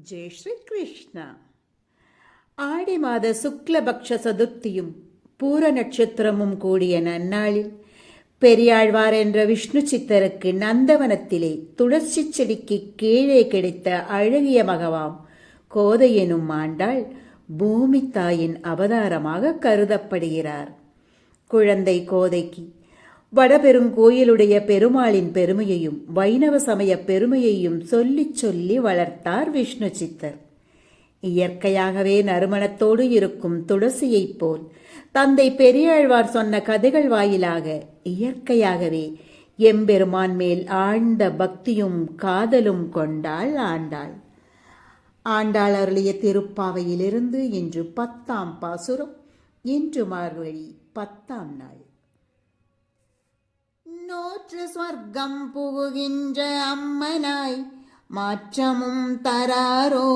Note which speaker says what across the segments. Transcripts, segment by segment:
Speaker 1: ஜெய் ஸ்ரீ கிருஷ்ணா. ஆடி மாத சுக்லபக்ஷ சதுர்த்தியும் பூர நட்சத்திரமும் கூடிய நன்னாளில் பெரியாழ்வார் என்ற விஷ்ணு சித்தருக்கு நந்தவனத்திலே துளசி செடிக்கு கீழே கிடைத்த அழகிய மகவாம் கோதை எனும் ஆண்டாள் பூமி தாயின் அவதாரமாக கருதப்படுகிறார். குழந்தை கோதைக்கு வடபெருங்கோயிலுடைய பெருமாளின் பெருமையையும் வைணவ சமய பெருமையையும் சொல்லிச் சொல்லி வளர்த்தார் விஷ்ணு சித்தர். இயற்கையாகவே நறுமணத்தோடு இருக்கும் துளசியைப் போல் தந்தை பெரியாழ்வார் சொன்ன கதைகள் வாயிலாக இயற்கையாகவே எம்பெருமான் மேல் ஆழ்ந்த பக்தியும் காதலும் கொண்டாள் ஆண்டாள். ஆண்டாள் அருளிய திருப்பாவையிலிருந்து இன்று 10ஆம் பாசுரம். இன்று மார்கழி 10ஆம் நாள். நோற்று ஸ்வர்க்கம் புகுகின்ற அம்மனாய் மாற்றமும் தராரோ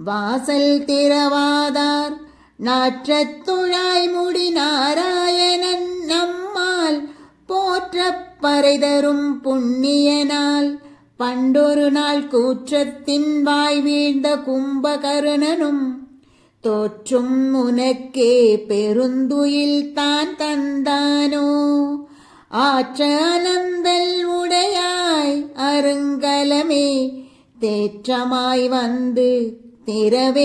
Speaker 1: வாசல் திறவாதார் நாற்றத்துழாய் முடி நாராயணன் நம்மால் போற்றப் பறைதரும் புண்ணியனால் பண்டொரு நாள் கூற்றத்தின் வாய் வீழ்ந்த கும்பகருணனும் தோற்றும் உனக்கே பெருந்துயில் தான் தந்தானோ ஆற்ற அனந்தல் உடையாய் அருங்கலமே தேற்றமாய் வந்து திரவேலோரெம்பாவாய்.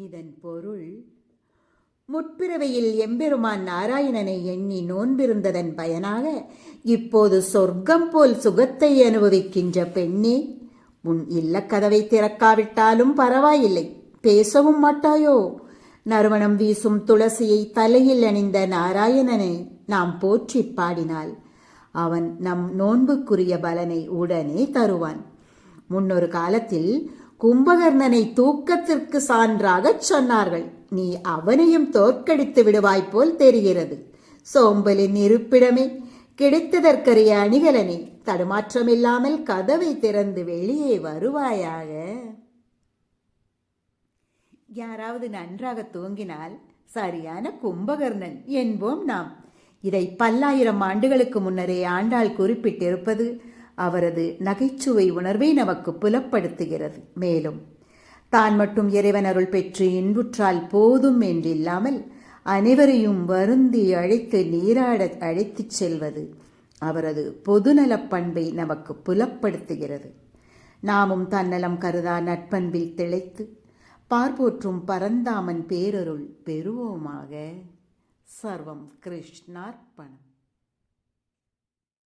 Speaker 1: இதன் பொருள், முற்பிறவையில் எம்பெருமான் நாராயணனை எண்ணி நோன்பிருந்ததன் பயனாக இப்போது சொர்க்கம் போல் சுகத்தை அனுபவிக்கின்ற பெண்ணே, உன் இல்லக்கதவை திறக்காவிட்டாலும் பரவாயில்லை, பேசவும் மாட்டாயோ? நறுமணம் வீசும் துளசியை தலையில் அணிந்த நாராயணனை நாம் போற்றி பாடினால் அவன் நம் நோன்புக்குரிய பலனை உடனே தருவான். முன்னொரு காலத்தில் கும்பகர்ணனை தூக்கத்திற்கு சான்றாகச் சொன்னார்கள். நீ அவனையும் தோற்கடித்து விடுவாய் போல் தெரிகிறது. சோம்பலின் இருப்பிடமே, கிடைத்ததற்கரிய அணிகலனே, தடுமாற்றமில்லாமல் கதவை திறந்து வெளியே வருவாயாக. யாராவது நன்றாக தூங்கினால் சரியான கும்பகர்ணன் என்போம் நாம். இதை பல்லாயிரம் ஆண்டுகளுக்கு முன்னரே ஆண்டாள் குறிப்பிட்டிருப்பது அவரது நகைச்சுவை உணர்வை நமக்கு புலப்படுத்துகிறது. மேலும் தான் மட்டும் இறைவன் அருள் பெற்று இன்புற்றால் போதும் என்றில்லாமல் அனைவரையும் வருந்தி அழைத்து நீராட அழைத்துச் செல்வது அவரது பொதுநலப் பண்பை நமக்கு புலப்படுத்துகிறது. நாமும் தன்னலம் கருதா நட்பண்பில் திளைத்து பார்ப்போற்றும் பரந்தாமன் பேரருள் பெறுவோமாக. சர்வம் கிருஷ்ணார்ப்பணம்.